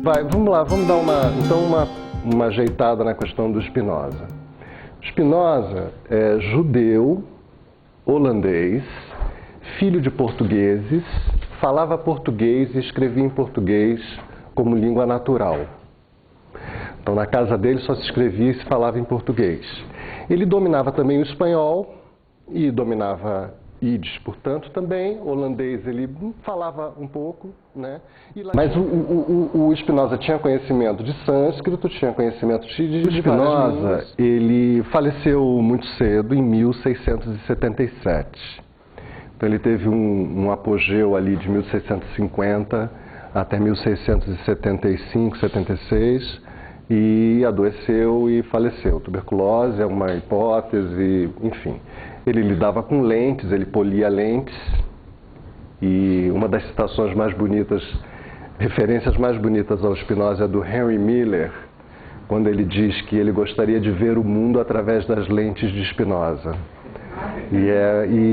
Vamos lá, vamos dar uma ajeitada na questão do Spinoza. Spinoza é judeu, holandês, filho de portugueses, falava português e escrevia em português como língua natural. Então, na casa dele só se escrevia e se falava em português. Ele dominava também o espanhol e dominava Yiddish, portanto, também. Holandês ele falava um pouco, né? Mas o Spinoza tinha conhecimento de sânscrito, tinha conhecimento de Spinoza, ele faleceu muito cedo, em 1677. Então, ele teve um apogeu ali de 1650 até 1675, 76, e adoeceu e faleceu. Tuberculose é uma hipótese, enfim. Ele lidava com lentes, ele polia lentes, e uma das citações mais bonitas, referências mais bonitas ao Spinoza é do Henry Miller, quando ele diz que ele gostaria de ver o mundo através das lentes de Spinoza. E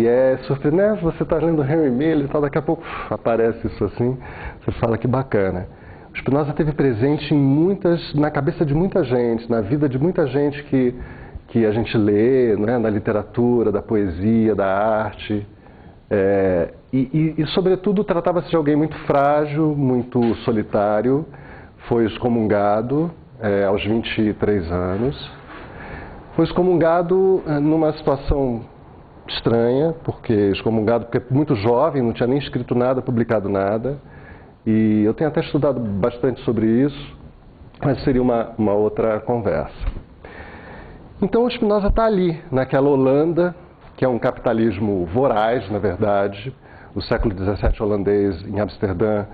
é surpreendente, você está lendo Henry Miller e tal, daqui a pouco aparece isso assim, você fala que bacana. O Spinoza esteve presente na cabeça de muita gente, na vida de muita gente que a gente lê, né, na literatura, da poesia, da arte. Sobretudo, tratava-se de alguém muito frágil, muito solitário. Foi excomungado aos 23 anos. Foi excomungado numa situação estranha, porque muito jovem, não tinha nem escrito nada, publicado nada. E eu tenho até estudado bastante sobre isso, mas seria uma outra conversa. Então, o Spinoza está ali, naquela Holanda, que é um capitalismo voraz, na verdade. O século XVII holandês, em Amsterdã,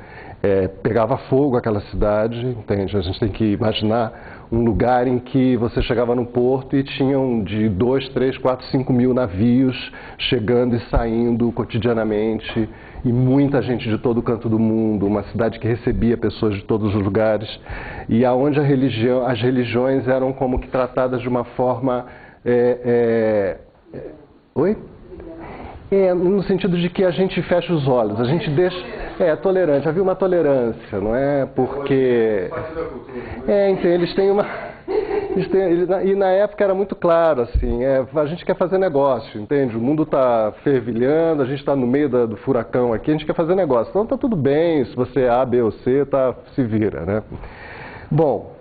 pegava fogo aquela cidade, entende? A gente tem que imaginar um lugar em que você chegava no porto e tinham de 2, 3, 4, 5 mil navios chegando e saindo cotidianamente, e muita gente de todo canto do mundo, uma cidade que recebia pessoas de todos os lugares, e aonde as religiões eram como que tratadas de uma forma... Oi? No sentido de que a gente fecha os olhos, a gente deixa... tolerante, havia uma tolerância, não é? Porque... então, eles têm uma... E na época era muito claro, assim, a gente quer fazer negócio, entende? O mundo está fervilhando, a gente está no meio do furacão aqui, a gente quer fazer negócio. Então está tudo bem, se você é A, B ou C, se vira, né? Bom,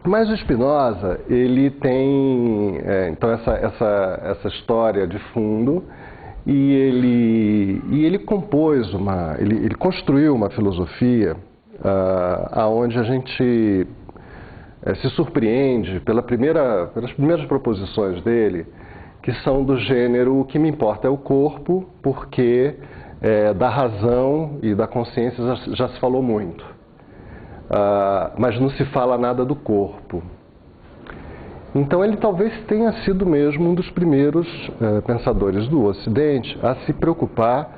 mas o Spinoza, ele tem, então, essa história de fundo, e ele compôs ele construiu uma filosofia aonde a gente se surpreende pelas primeiras proposições dele, que são do gênero: o que me importa é o corpo, porque da razão e da consciência já se falou muito, mas não se fala nada do corpo. Então, ele talvez tenha sido mesmo um dos primeiros pensadores do Ocidente a se preocupar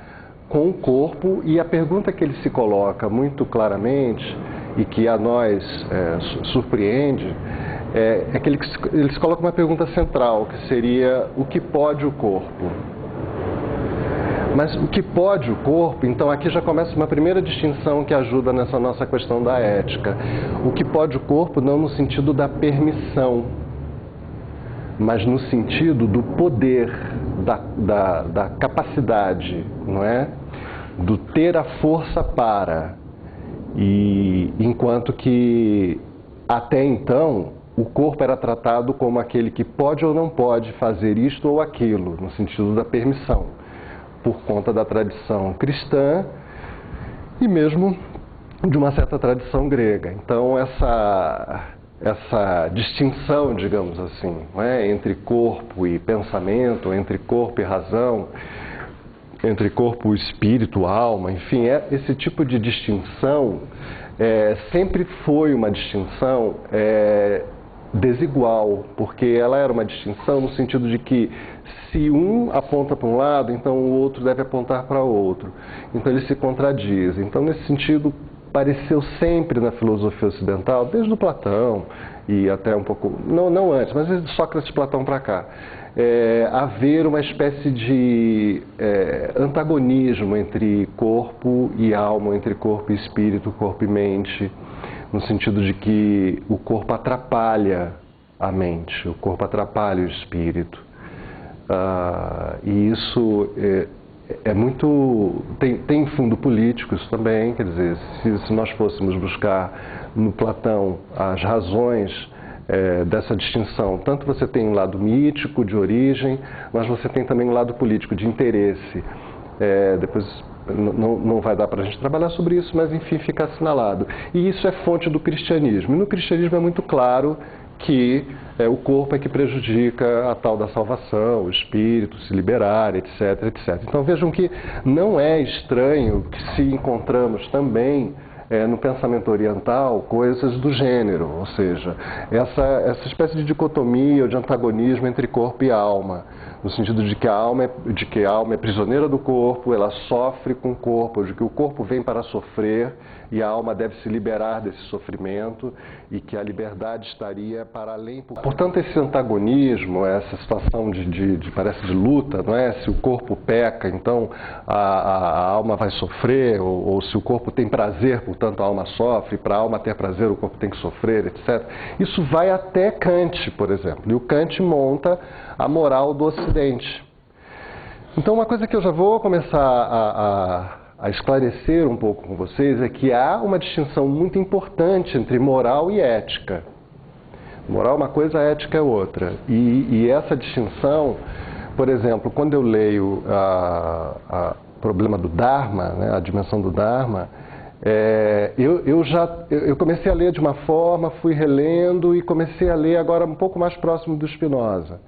com o corpo, e a pergunta que ele se coloca muito claramente e que a nós surpreende é que ele se coloca uma pergunta central, que seria: o que pode o corpo? Mas o que pode o corpo? Então, aqui já começa uma primeira distinção que ajuda nessa nossa questão da ética. O que pode o corpo não no sentido da permissão, mas no sentido do poder, da capacidade, não é? Do ter a força para. E enquanto que até então o corpo era tratado como aquele que pode ou não pode fazer isto ou aquilo, no sentido da permissão, por conta da tradição cristã e mesmo de uma certa tradição grega. Então, essa distinção, digamos assim, não é? Entre corpo e pensamento, entre corpo e razão, entre corpo, espírito, alma, enfim, esse tipo de distinção sempre foi uma distinção desigual, porque ela era uma distinção no sentido de que se um aponta para um lado, então o outro deve apontar para o outro. Então eles se contradizem. Então, nesse sentido, pareceu sempre na filosofia ocidental, desde o Platão e até um pouco, não antes, mas desde Sócrates e Platão para cá, haver uma espécie de antagonismo entre corpo e alma, entre corpo e espírito, corpo e mente, no sentido de que o corpo atrapalha a mente, o corpo atrapalha o espírito. E isso é muito... tem fundo político isso também, quer dizer, se nós fôssemos buscar no Platão as razões dessa distinção, tanto você tem um lado mítico, de origem, mas você tem também um lado político, de interesse. Depois não vai dar para a gente trabalhar sobre isso, mas enfim, fica assinalado. E isso é fonte do cristianismo. E no cristianismo é muito claro que o corpo é que prejudica a tal da salvação, o espírito se liberar, etc, etc. Então vejam que não é estranho que se encontramos também no pensamento oriental coisas do gênero, ou seja, essa espécie de dicotomia ou de antagonismo entre corpo e alma, no sentido de que a alma é prisioneira do corpo, ela sofre com o corpo, de que o corpo vem para sofrer e a alma deve se liberar desse sofrimento e que a liberdade estaria para além. Portanto, esse antagonismo, essa situação parece de luta, não é? Se o corpo peca, então a alma vai sofrer, ou se o corpo tem prazer, portanto a alma sofre, para a alma ter prazer o corpo tem que sofrer, etc. Isso vai até Kant, por exemplo, e o Kant monta a moral do Ocidente. Então, uma coisa que eu já vou começar a esclarecer um pouco com vocês é que há uma distinção muito importante entre moral e ética. Moral é uma coisa, ética é outra. E essa distinção, por exemplo, quando eu leio o problema do Dharma, né, a dimensão do Dharma, eu comecei a ler de uma forma, fui relendo e comecei a ler agora um pouco mais próximo do Spinoza.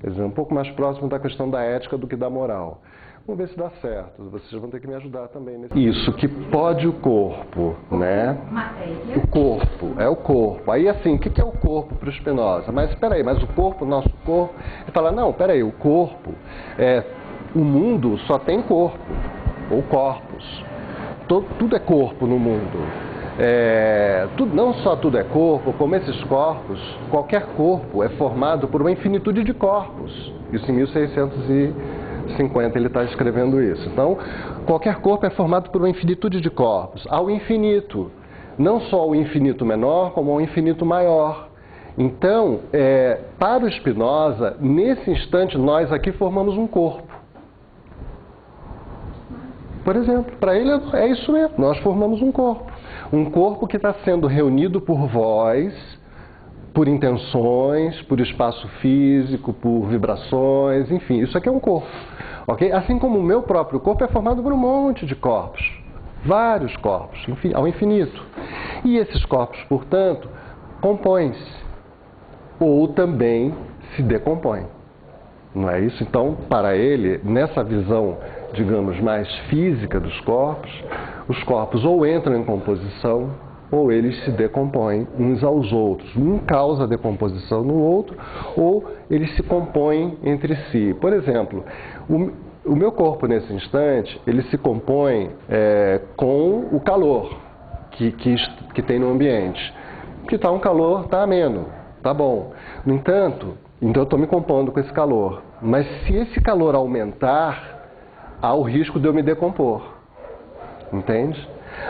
Quer dizer, um pouco mais próximo da questão da ética do que da moral. Vamos ver se dá certo. Vocês vão ter que me ajudar também. Isso, que pode o corpo, né? O corpo, é o corpo. Aí, assim, o que é o corpo para o Spinoza? Mas, espera aí, mas o corpo, nosso corpo... Ele fala, não, espera aí, o corpo, o mundo só tem corpo, ou corpos. Tudo é corpo no mundo. Não só tudo é corpo, como esses corpos, qualquer corpo é formado por uma infinitude de corpos. Isso em 1650 ele está escrevendo isso. Então, qualquer corpo é formado por uma infinitude de corpos, ao infinito. Não só o infinito menor, como o infinito maior. Então, para o Spinoza, nesse instante, nós aqui formamos um corpo. Por exemplo, para ele é isso mesmo, nós formamos um corpo. Um corpo que está sendo reunido por voz, por intenções, por espaço físico, por vibrações, enfim, isso aqui é um corpo. Okay? Assim como o meu próprio corpo é formado por um monte de corpos, vários corpos, ao infinito. E esses corpos, portanto, compõem-se, ou também se decompõem. Não é isso? Então, para ele, nessa visão, digamos, mais física dos corpos, os corpos ou entram em composição, ou eles se decompõem uns aos outros. Um causa decomposição no outro, ou eles se compõem entre si. Por exemplo, o meu corpo, nesse instante, ele se compõe com o calor que tem no ambiente. Que está um calor, está ameno, está bom. No entanto, então eu estou me compondo com esse calor. Mas se esse calor aumentar, há o risco de eu me decompor. Entende?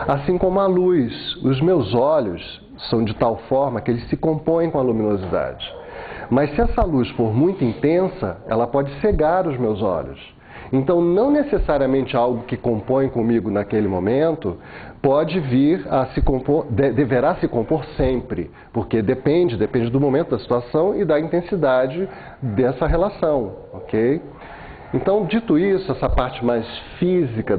Assim como a luz. Os meus olhos são de tal forma que eles se compõem com a luminosidade. Mas se essa luz for muito intensa, ela pode cegar os meus olhos. Então, não necessariamente algo que compõe comigo naquele momento pode vir a se compor, deverá se compor sempre, porque depende do momento, da situação e da intensidade dessa relação, ok? Então, dito isso, essa parte mais física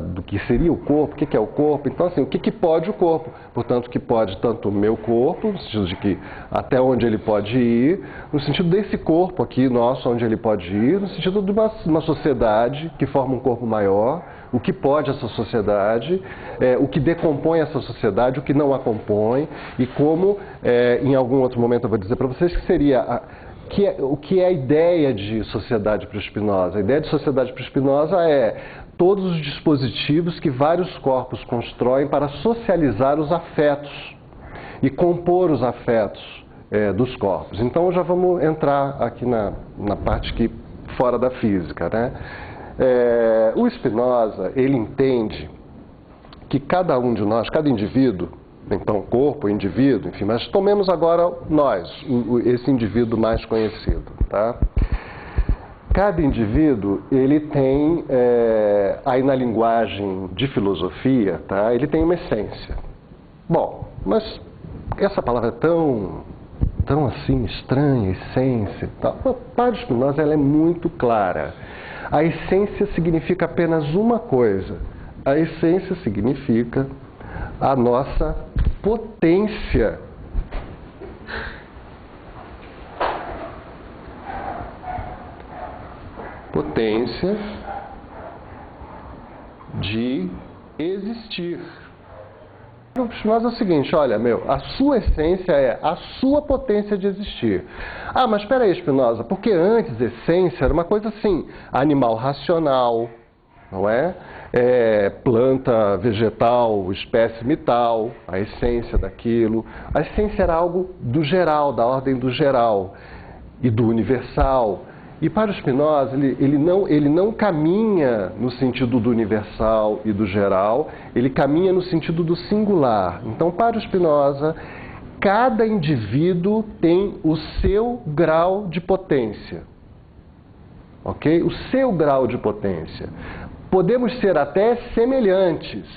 do que seria o corpo, o que é o corpo, então assim, o que pode o corpo? Portanto, que pode tanto o meu corpo, no sentido de que até onde ele pode ir, no sentido desse corpo aqui nosso, onde ele pode ir, no sentido de uma sociedade que forma um corpo maior, o que pode essa sociedade, o que decompõe essa sociedade, o que não a compõe, e como, em algum outro momento eu vou dizer para vocês que seria... O que é a ideia de sociedade para o Spinoza? A ideia de sociedade para o Spinoza é todos os dispositivos que vários corpos constroem para socializar os afetos e compor os afetos dos corpos. Então já vamos entrar aqui na parte que fora da física, né? O Spinoza, ele entende que cada um de nós, cada indivíduo, Então, corpo, indivíduo, enfim, mas tomemos agora nós, esse indivíduo mais conhecido, tá? Cada indivíduo, ele tem, aí na linguagem de filosofia, tá? Ele tem uma essência. Bom, mas essa palavra é tão assim estranha, essência, tá? Para Spinoza ela é muito clara. A essência significa apenas uma coisa. A essência significa a nossa potência. Potência de existir. O Spinoza é o seguinte, olha, a sua essência é a sua potência de existir. Ah, mas espera aí, Spinoza, porque antes essência era uma coisa assim, animal racional, não é? Planta, vegetal, espécime tal, a essência daquilo. A essência era algo do geral, da ordem do geral e do universal. E para o Spinoza, ele não caminha no sentido do universal e do geral, ele caminha no sentido do singular. Então, para o Spinoza, cada indivíduo tem o seu grau de potência. Ok? O seu grau de potência. Podemos ser até semelhantes,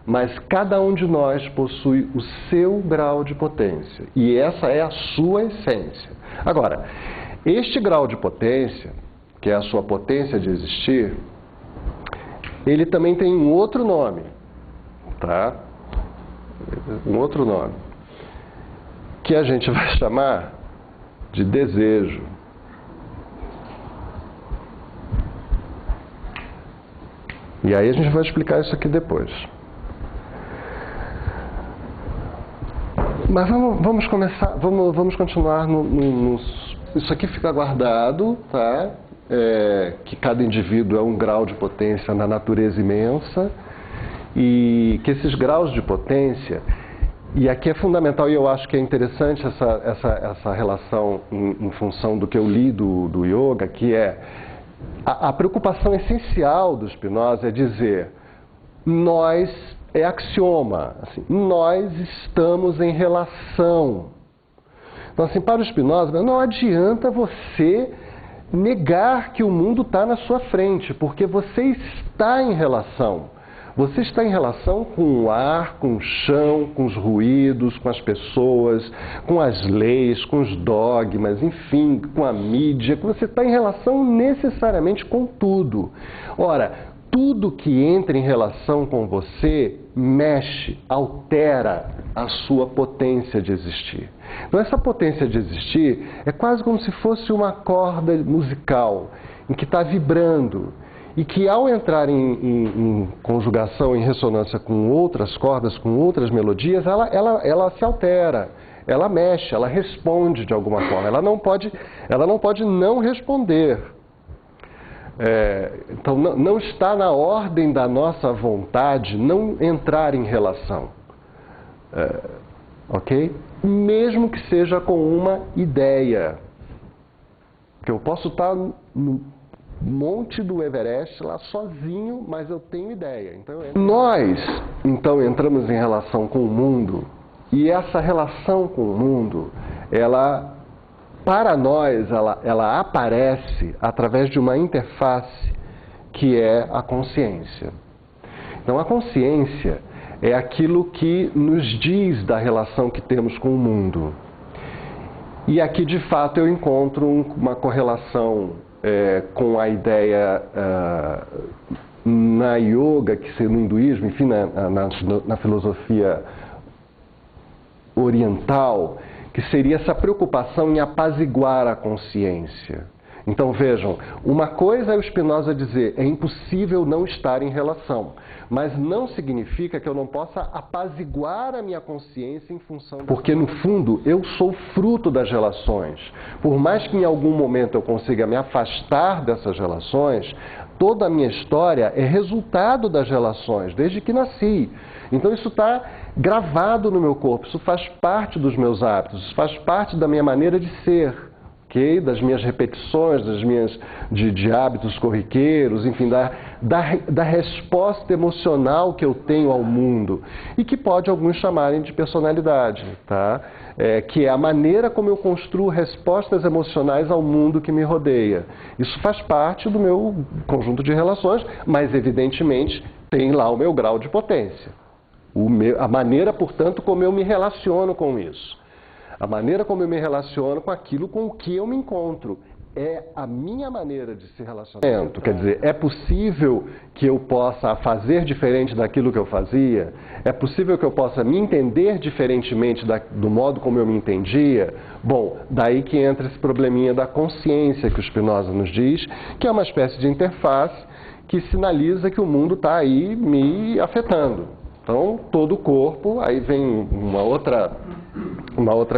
mas cada um de nós possui o seu grau de potência. E essa é a sua essência. Agora, este grau de potência, que é a sua potência de existir, ele também tem um outro nome, tá? Um outro nome, que a gente vai chamar de desejo. E aí a gente vai explicar isso aqui depois. Mas vamos começar, vamos continuar isso aqui fica guardado, tá? Que cada indivíduo é um grau de potência na natureza imensa e que esses graus de potência, e aqui é fundamental e eu acho que é interessante essa relação em função do que eu li do yoga, que é a preocupação essencial do Spinoza é dizer, nós, é axioma, assim, nós estamos em relação. Então, assim, para o Spinoza, não adianta você negar que o mundo está na sua frente, porque você está em relação. Você está em relação com o ar, com o chão, com os ruídos, com as pessoas, com as leis, com os dogmas, enfim, com a mídia. Você está em relação necessariamente com tudo. Ora, tudo que entra em relação com você mexe, altera a sua potência de existir. Então, essa potência de existir é quase como se fosse uma corda musical em que está vibrando e que, ao entrar em conjugação, em ressonância com outras cordas, com outras melodias, ela se altera, ela mexe, ela responde de alguma forma. Ela não pode não responder. Então, não está na ordem da nossa vontade não entrar em relação. Ok? Mesmo que seja com uma ideia. Porque eu posso estar no monte do Everest lá sozinho, mas eu tenho ideia. Então, nós, então, entramos em relação com o mundo, e essa relação com o mundo, para nós, ela aparece através de uma interface que é a consciência. Então, a consciência é aquilo que nos diz da relação que temos com o mundo. E aqui, de fato, eu encontro uma correlação com a ideia na yoga, no hinduísmo, enfim, na filosofia oriental, que seria essa preocupação em apaziguar a consciência. Então, vejam, uma coisa é o Spinoza dizer, é impossível não estar em relação, mas não significa que eu não possa apaziguar a minha consciência em função... Porque, no fundo, eu sou fruto das relações. Por mais que em algum momento eu consiga me afastar dessas relações, toda a minha história é resultado das relações, desde que nasci. Então, isso está gravado no meu corpo, isso faz parte dos meus hábitos, isso faz parte da minha maneira de ser. ok? Das minhas repetições, de hábitos corriqueiros, enfim, da resposta emocional que eu tenho ao mundo e que pode alguns chamarem de personalidade, tá? Que é a maneira como eu construo respostas emocionais ao mundo que me rodeia. Isso faz parte do meu conjunto de relações, mas evidentemente tem lá o meu grau de potência. A maneira, portanto, como eu me relaciono com isso. A maneira como eu me relaciono com aquilo com o que eu me encontro. É a minha maneira de se relacionar. Quer dizer, é possível que eu possa fazer diferente daquilo que eu fazia? É possível que eu possa me entender diferentemente do modo como eu me entendia? Bom, daí que entra esse probleminha da consciência que o Spinoza nos diz, que é uma espécie de interface que sinaliza que o mundo está aí me afetando. Então, todo o corpo, aí vem uma outra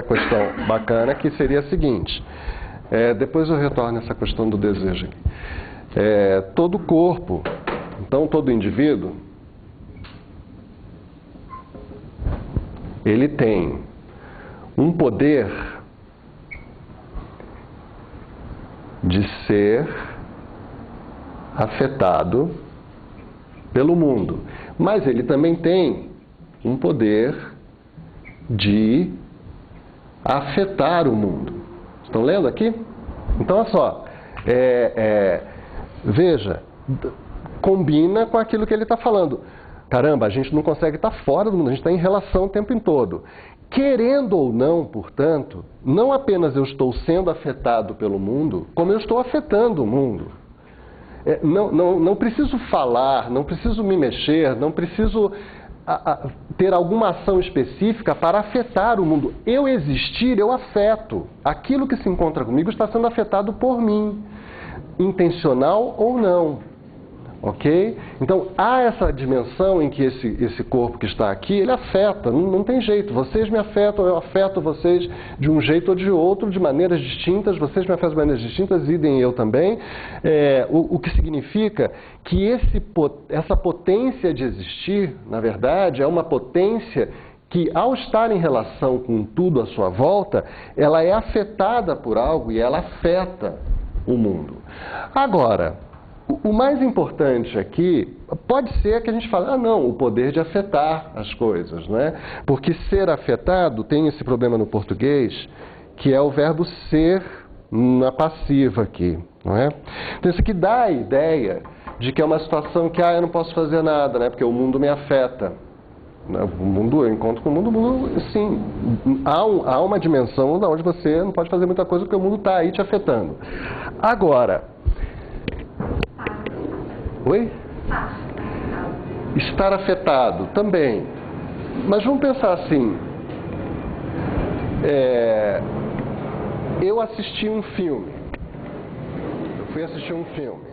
questão bacana, que seria a seguinte, depois eu retorno a essa questão do desejo aqui. Todo o corpo, então todo indivíduo, ele tem um poder de ser afetado pelo mundo. Mas ele também tem um poder de afetar o mundo. Estão lendo aqui? Então, olha só. Veja, combina com aquilo que ele está falando. Caramba, a gente não consegue estar fora do mundo, a gente está em relação o tempo todo. Querendo ou não, portanto, não apenas eu estou sendo afetado pelo mundo, como eu estou afetando o mundo. Não preciso falar, não preciso me mexer, não preciso ter alguma ação específica para afetar o mundo. Eu existir, eu afeto. Aquilo que se encontra comigo está sendo afetado por mim, intencional ou não. Ok? Então, há essa dimensão em que esse corpo que está aqui, ele afeta, não tem jeito. Vocês me afetam, eu afeto vocês de um jeito ou de outro, de maneiras distintas, vocês me afetam de maneiras distintas, idem eu também. O que significa que essa potência de existir, na verdade, é uma potência que, ao estar em relação com tudo à sua volta, ela é afetada por algo e ela afeta o mundo. Agora, o mais importante aqui pode ser que a gente fale, não, o poder de afetar as coisas, não é? Porque ser afetado tem esse problema no português, que é o verbo ser na passiva aqui, não é? Então isso aqui dá a ideia de que é uma situação que, eu não posso fazer nada, né? Porque o mundo me afeta. O mundo, eu encontro com o mundo, sim, há uma dimensão onde você não pode fazer muita coisa porque o mundo está aí te afetando. Agora, oi? Estar afetado também. Mas vamos pensar assim. Eu assisti um filme. Eu fui assistir um filme.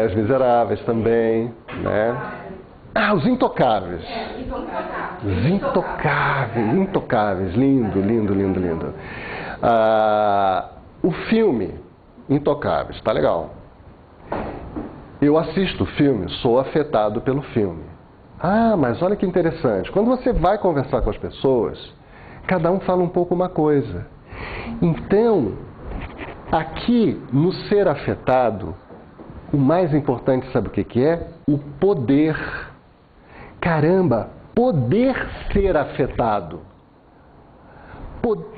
Os Miseráveis também, né? Os Intocáveis. Os Intocáveis. Intocáveis. Lindo, lindo, lindo, lindo. O filme Intocáveis, tá legal. Eu assisto o filme, sou afetado pelo filme. Mas olha que interessante. Quando você vai conversar com as pessoas, cada um fala um pouco uma coisa. Então, aqui, no ser afetado, o mais importante, sabe o que é? O poder. Caramba, poder ser afetado.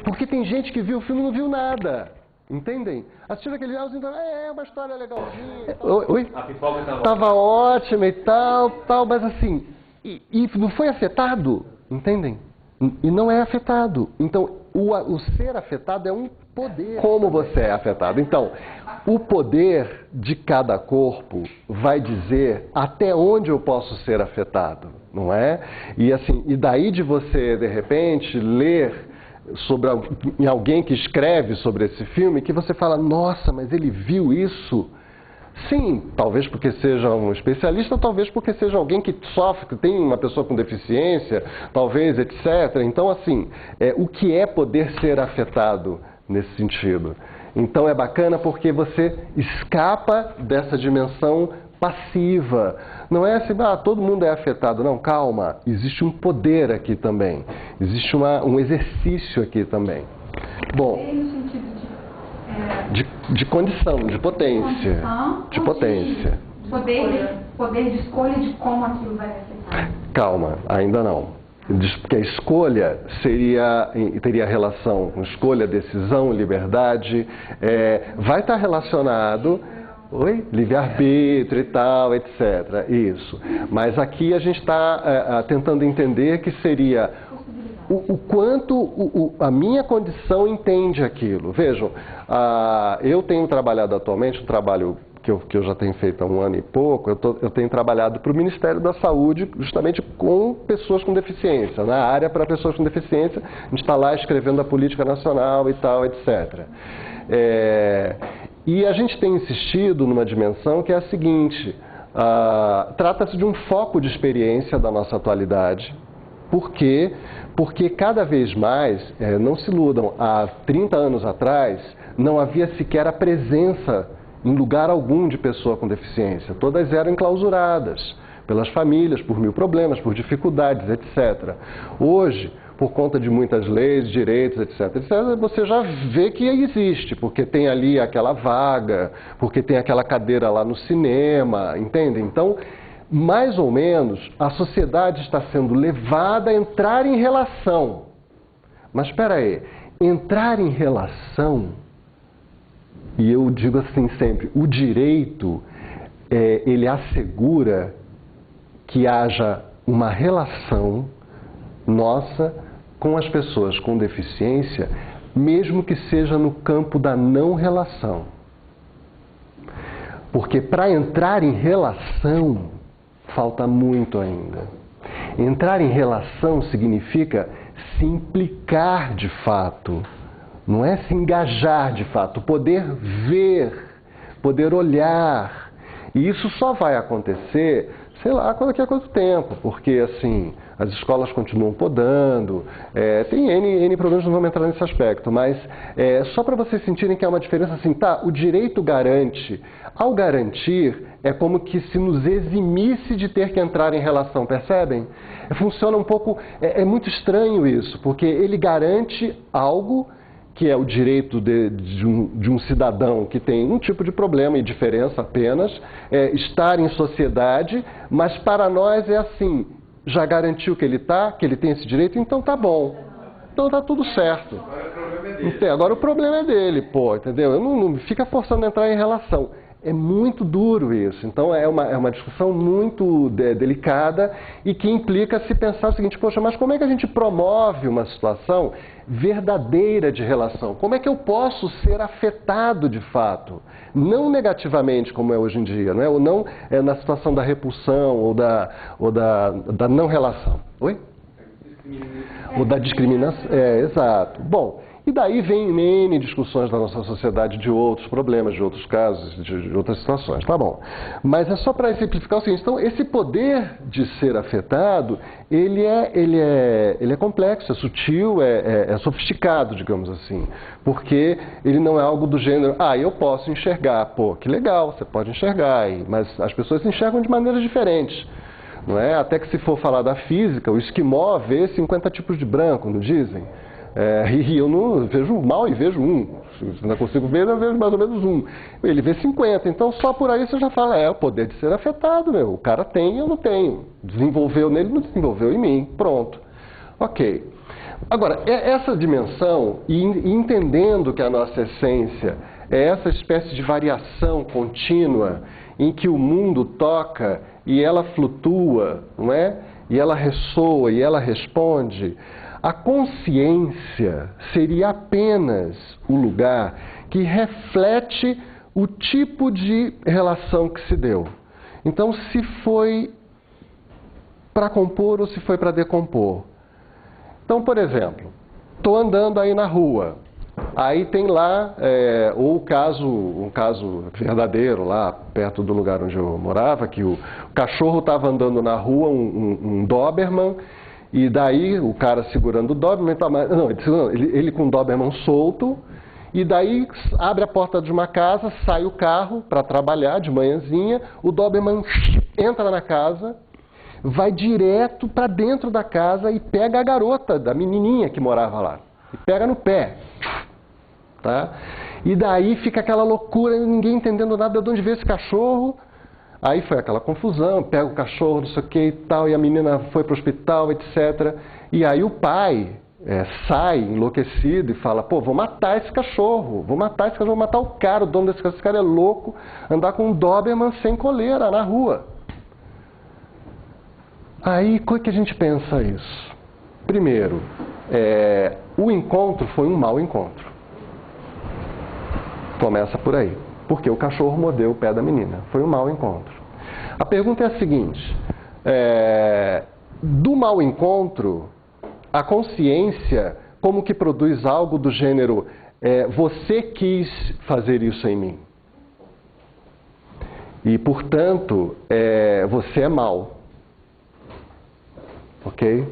Porque tem gente que viu o filme e não viu nada. Entendem? Assistiram aquele uma história legalzinha. Oi? A pipoca estava ótima e tal, mas assim, e não foi afetado, entendem? E não é afetado. Então, o ser afetado é um poder. Como você é afetado? Então, o poder de cada corpo vai dizer até onde eu posso ser afetado, não é? E assim, e daí de você, de repente, ler em alguém que escreve sobre esse filme, que você fala, nossa, mas ele viu isso? Sim, talvez porque seja um especialista, talvez porque seja alguém que sofre, que tem uma pessoa com deficiência, talvez, etc. Então, assim, o que é poder ser afetado nesse sentido? Então é bacana porque você escapa dessa dimensão passiva. Não é assim, todo mundo é afetado. Não, calma, existe um poder aqui também. Existe um exercício aqui também. Bom, No sentido de de condição, de potência. De potência. Poder de escolha de como aquilo vai ser feito. Calma, ainda não. Porque a escolha teria relação com escolha, decisão, liberdade, vai estar relacionado, livre-arbítrio e tal, etc. Isso. Mas aqui a gente está tentando entender que seria o quanto a minha condição entende aquilo. Vejam, eu tenho trabalhado atualmente, um trabalho que eu já tenho feito há 1 ano e pouco, eu tenho trabalhado para o Ministério da Saúde justamente com pessoas com deficiência, na área para pessoas com deficiência. A gente está lá escrevendo a política nacional e tal, etc. E a gente tem insistido numa dimensão que é a seguinte, trata-se de um foco de experiência da nossa atualidade. Por quê? Porque cada vez mais, não se iludam, há 30 anos atrás não havia sequer a presença em lugar algum de pessoa com deficiência. Todas eram enclausuradas pelas famílias, por mil problemas, por dificuldades, etc. Hoje, por conta de muitas leis, direitos, etc., você já vê que existe, porque tem ali aquela vaga, porque tem aquela cadeira lá no cinema, entende? Então, mais ou menos, a sociedade está sendo levada a entrar em relação. Mas espera aí, entrar em relação... E eu digo assim sempre, o direito, ele assegura que haja uma relação nossa com as pessoas com deficiência, mesmo que seja no campo da não relação. Porque para entrar em relação, falta muito ainda. Entrar em relação significa se implicar de fato. Não é se engajar de fato, poder ver, poder olhar. E isso só vai acontecer, sei lá, daqui a quanto tempo, porque assim, as escolas continuam podando, tem N problemas, não vamos entrar nesse aspecto, mas só para vocês sentirem que há uma diferença assim, o direito garante, ao garantir, é como que se nos eximisse de ter que entrar em relação, percebem? Funciona um pouco, é muito estranho isso, porque ele garante algo que é o direito de um cidadão que tem um tipo de problema e diferença apenas, estar em sociedade, mas para nós é assim, já garantiu que ele tem esse direito, então tá bom, então tá tudo certo. Agora o problema é dele, entendeu? Não fica forçando a entrar em relação. É muito duro isso, então é uma discussão muito delicada e que implica se pensar o seguinte, poxa, mas como é que a gente promove uma situação verdadeira de relação? Como é que eu posso ser afetado de fato? Não negativamente, como é hoje em dia, não é? Ou não na situação da repulsão ou da não relação. Oi? Ou da discriminação. Exato. Bom, e daí vem N discussões da nossa sociedade de outros problemas, de outros casos, de outras situações, tá bom. Mas é só para exemplificar o seguinte, então esse poder de ser afetado, ele é complexo, é sutil, é sofisticado, digamos assim, porque ele não é algo do gênero, eu posso enxergar, que legal, você pode enxergar, mas as pessoas se enxergam de maneiras diferentes. Não é? Até que se for falar da física, o esquimó vê 50 tipos de branco, não dizem? E eu não vejo mal e vejo um. Se não consigo ver, eu vejo mais ou menos um. Ele vê 50. Então, só por aí você já fala, o poder de ser afetado, meu. O cara tem e eu não tenho. Desenvolveu nele, não desenvolveu em mim. Pronto. Ok. Agora, essa dimensão, e entendendo que a nossa essência é essa espécie de variação contínua em que o mundo toca e ela flutua, não é? E ela ressoa e ela responde... A consciência seria apenas o lugar que reflete o tipo de relação que se deu. Então, se foi para compor ou se foi para decompor. Então, por exemplo, estou andando aí na rua, aí tem lá um caso verdadeiro lá perto do lugar onde eu morava, que o cachorro estava andando na rua, um Doberman, e daí o cara segurando o Doberman, ele com o Doberman solto, e daí abre a porta de uma casa, sai o carro para trabalhar de manhãzinha, o Doberman entra na casa, vai direto para dentro da casa e pega a garota, da menininha que morava lá, e pega no pé. Tá? E daí fica aquela loucura, ninguém entendendo nada de onde veio esse cachorro. Aí foi aquela confusão, pega o cachorro, não sei o que e tal, e a menina foi para o hospital, etc. E aí o pai sai enlouquecido e fala, pô, vou matar esse cachorro, vou matar o cara, o dono desse cachorro, esse cara é louco, andar com um Doberman sem coleira na rua. Aí, como é que a gente pensa isso? Primeiro, o encontro foi um mau encontro. Começa por aí. Porque o cachorro mordeu o pé da menina. Foi um mau encontro. A pergunta é a seguinte, do mau encontro, a consciência como que produz algo do gênero, você quis fazer isso em mim. E, portanto, você é mau. Ok?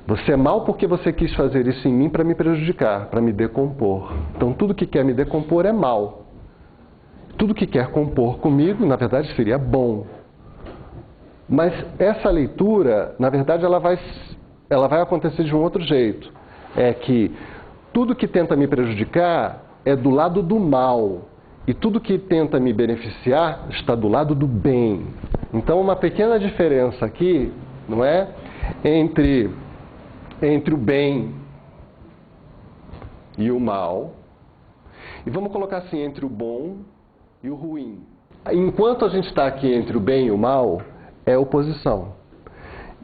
Você é mau porque você quis fazer isso em mim para me prejudicar, para me decompor. Então, tudo que quer me decompor é mal. Tudo que quer compor comigo, na verdade, seria bom. Mas essa leitura, na verdade, ela vai acontecer de um outro jeito. É que tudo que tenta me prejudicar é do lado do mal. E tudo que tenta me beneficiar está do lado do bem. Então, uma pequena diferença aqui, não é? Entre o bem e o mal. E vamos colocar assim, entre o bom e o ruim. Enquanto a gente está aqui entre o bem e o mal, é oposição.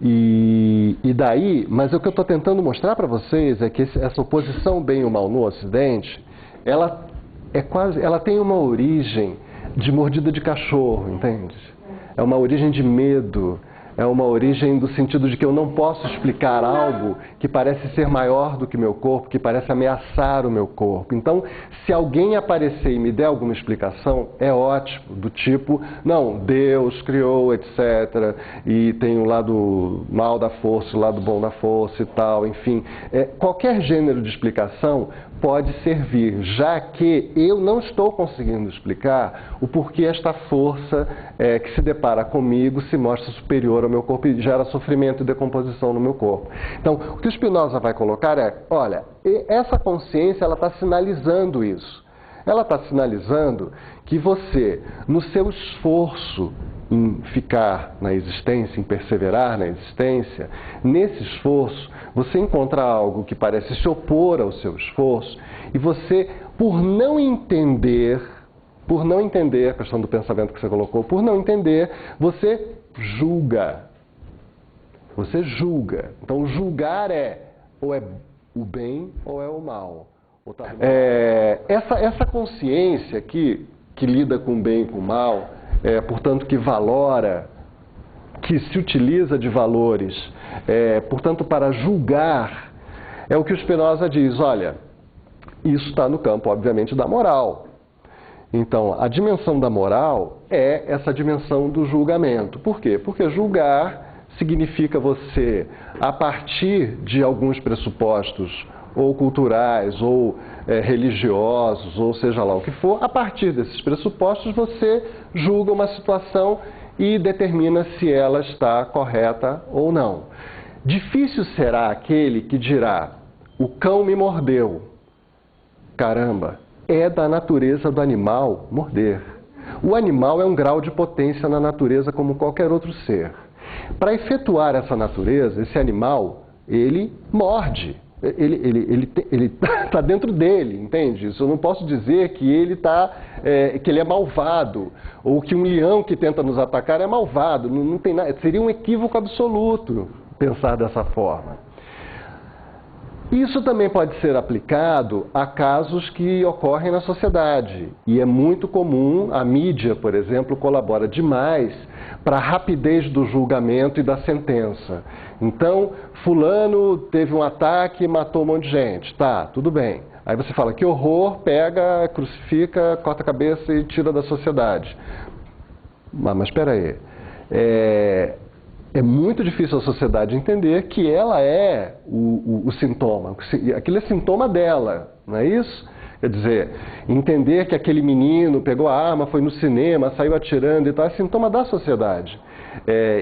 E daí, mas o que eu estou tentando mostrar para vocês é que essa oposição bem e o mal no Ocidente, ela tem uma origem de mordida de cachorro, entende? É uma origem de medo. É uma origem do sentido de que eu não posso explicar algo que parece ser maior do que meu corpo, que parece ameaçar o meu corpo. Então, se alguém aparecer e me der alguma explicação, é ótimo, do tipo, não, Deus criou, etc. E tem o lado mal da força, o lado bom da força e tal, enfim. Qualquer gênero de explicação pode servir, já que eu não estou conseguindo explicar o porquê esta força que se depara comigo se mostra superior ao meu corpo e gera sofrimento e decomposição no meu corpo. Então, o que o Spinoza vai colocar é, olha, essa consciência ela está sinalizando isso. Ela está sinalizando que você, no seu esforço em ficar na existência, em perseverar na existência, nesse esforço, você encontra algo que parece se opor ao seu esforço e você, por não entender a questão do pensamento que você colocou, por não entender, você julga. Você julga. Então, julgar ou é o bem ou é o mal. Essa consciência que lida com o bem e com o mal, portanto, que valora, que se utiliza de valores, portanto, para julgar, é o que o Spinoza diz, olha, isso está no campo, obviamente, da moral. Então, a dimensão da moral é essa dimensão do julgamento. Por quê? Porque julgar significa você, a partir de alguns pressupostos, ou culturais, ou religiosos, ou seja lá o que for, a partir desses pressupostos você julga uma situação e determina se ela está correta ou não. Difícil será aquele que dirá, o cão me mordeu. Caramba, é da natureza do animal morder. O animal é um grau de potência na natureza como qualquer outro ser. Para efetuar essa natureza, esse animal, ele morde. Ele está dentro dele, entende? Isso eu não posso dizer que que ele é malvado, ou que um leão que tenta nos atacar é malvado. Não tem nada, seria um equívoco absoluto pensar dessa forma. Isso também pode ser aplicado a casos que ocorrem na sociedade. E é muito comum, a mídia, por exemplo, colabora demais para a rapidez do julgamento e da sentença. Então, fulano teve um ataque e matou um monte de gente. Tá, tudo bem. Aí você fala, que horror, pega, crucifica, corta a cabeça e tira da sociedade. Mas espera aí. É muito difícil a sociedade entender que ela é o sintoma. Aquilo é sintoma dela, não é isso? Quer dizer, entender que aquele menino pegou a arma, foi no cinema, saiu atirando e tal, é sintoma da sociedade.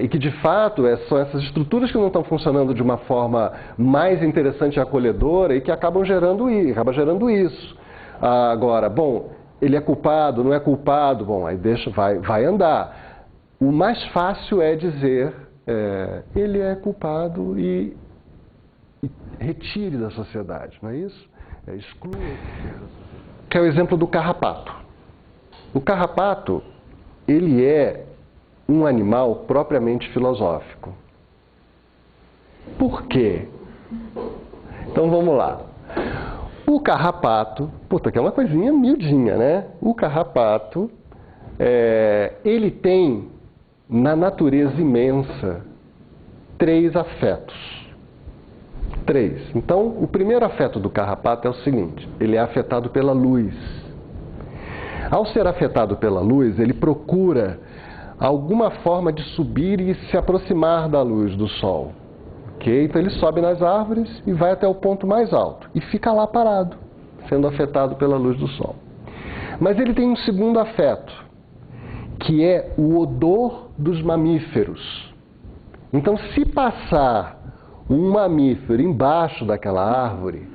E que, de fato, são essas estruturas que não estão funcionando de uma forma mais interessante e acolhedora e que acabam gerando isso. Agora, bom, ele é culpado, não é culpado? Bom, aí vai andar. O mais fácil é dizer, ele é culpado e retire da sociedade, não é isso? Exclua da sociedade. Que é o exemplo do carrapato. O carrapato, ele é um animal propriamente filosófico. Por quê? Então vamos lá. O carrapato, puta, que é uma coisinha miudinha, né? O carrapato, ele tem, na natureza imensa, 3 afetos. 3. Então, o primeiro afeto do carrapato é o seguinte, ele é afetado pela luz. Ao ser afetado pela luz, ele procura alguma forma de subir e se aproximar da luz do sol. Okay? Então ele sobe nas árvores e vai até o ponto mais alto e fica lá parado, sendo afetado pela luz do sol. Mas ele tem um segundo afeto, que é o odor dos mamíferos. Então, se passar um mamífero embaixo daquela árvore,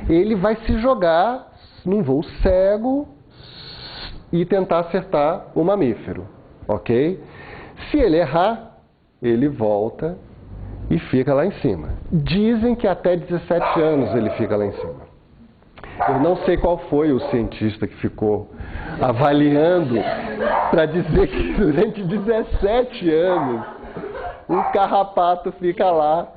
ele vai se jogar num voo cego e tentar acertar o mamífero, ok? Se ele errar, ele volta e fica lá em cima. Dizem que até 17 anos ele fica lá em cima. Eu não sei qual foi o cientista que ficou avaliando para dizer que durante 17 anos o carrapato fica lá,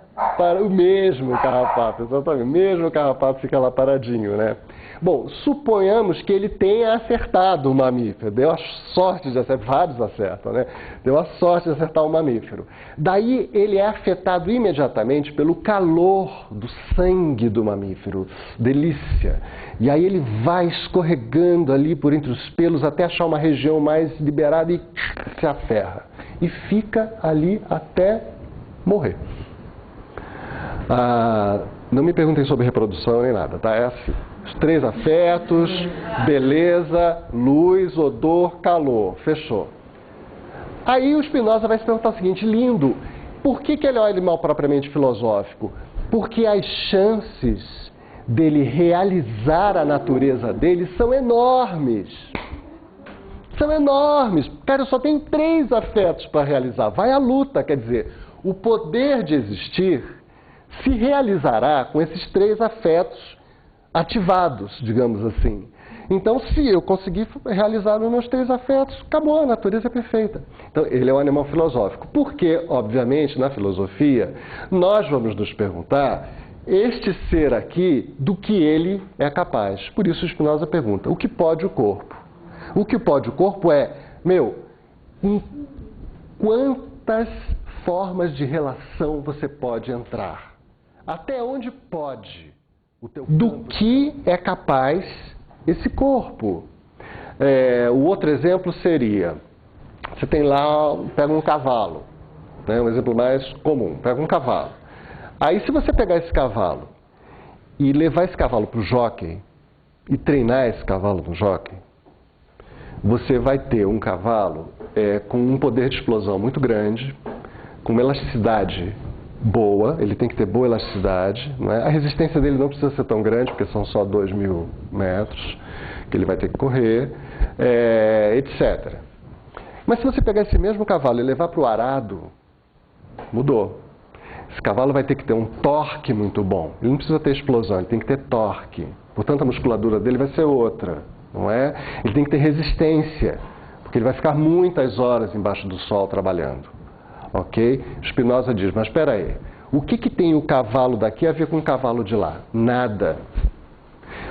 o mesmo carrapato, exatamente, o mesmo carrapato fica lá paradinho, né? Bom, suponhamos que ele tenha acertado o mamífero, deu a sorte de acertar, vários acertam, né? Deu a sorte de acertar o mamífero. Daí ele é afetado imediatamente pelo calor do sangue do mamífero, delícia. E aí ele vai escorregando ali por entre os pelos até achar uma região mais liberada e se aferra. E fica ali até morrer. Não me perguntem sobre reprodução nem nada, tá? É assim. Os 3 afetos, beleza, luz, odor, calor. Fechou. Aí o Spinoza vai se perguntar o seguinte, lindo, por que ele é um animal propriamente filosófico? Porque as chances dele realizar a natureza dele são enormes. São enormes. Cara, eu só tenho 3 afetos para realizar. Vai à luta, quer dizer, o poder de existir se realizará com esses 3 afetos ativados, digamos assim. Então, se eu conseguir realizar os meus 3 afetos, acabou, a natureza é perfeita. Então, ele é um animal filosófico. Porque, obviamente, na filosofia, nós vamos nos perguntar, este ser aqui, do que ele é capaz. Por isso, Spinoza pergunta, o que pode o corpo? O que pode o corpo é, em quantas formas de relação você pode entrar? Até onde pode o teu campo? Do que é capaz esse corpo? O outro exemplo seria, você tem lá, pega um cavalo, né, um exemplo mais comum, pega um cavalo. Aí se você pegar esse cavalo e levar esse cavalo para o jockey e treinar esse cavalo no jockey, você vai ter um cavalo com um poder de explosão muito grande, com uma elasticidade boa, ele tem que ter boa elasticidade, não é? A resistência dele não precisa ser tão grande, porque são só 2.000 metros que ele vai ter que correr, etc. Mas se você pegar esse mesmo cavalo e levar para o arado, mudou. Esse cavalo vai ter que ter um torque muito bom. Ele não precisa ter explosão, ele tem que ter torque. Portanto, a musculatura dele vai ser outra, não é? Ele tem que ter resistência, porque ele vai ficar muitas horas embaixo do sol trabalhando. Ok? Spinoza diz, mas espera aí, o que tem o cavalo daqui a ver com o cavalo de lá? Nada.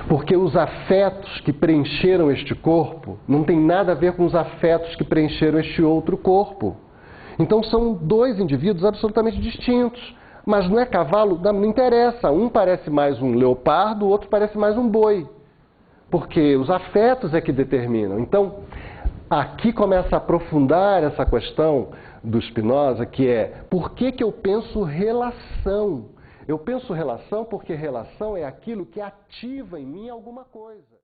Porque os afetos que preencheram este corpo não tem nada a ver com os afetos que preencheram este outro corpo. Então são 2 indivíduos absolutamente distintos. Mas não é cavalo, não interessa. Um parece mais um leopardo, o outro parece mais um boi. Porque os afetos é que determinam. Então, aqui começa a aprofundar essa questão do Spinoza, que é, por que eu penso relação? Eu penso relação porque relação é aquilo que ativa em mim alguma coisa.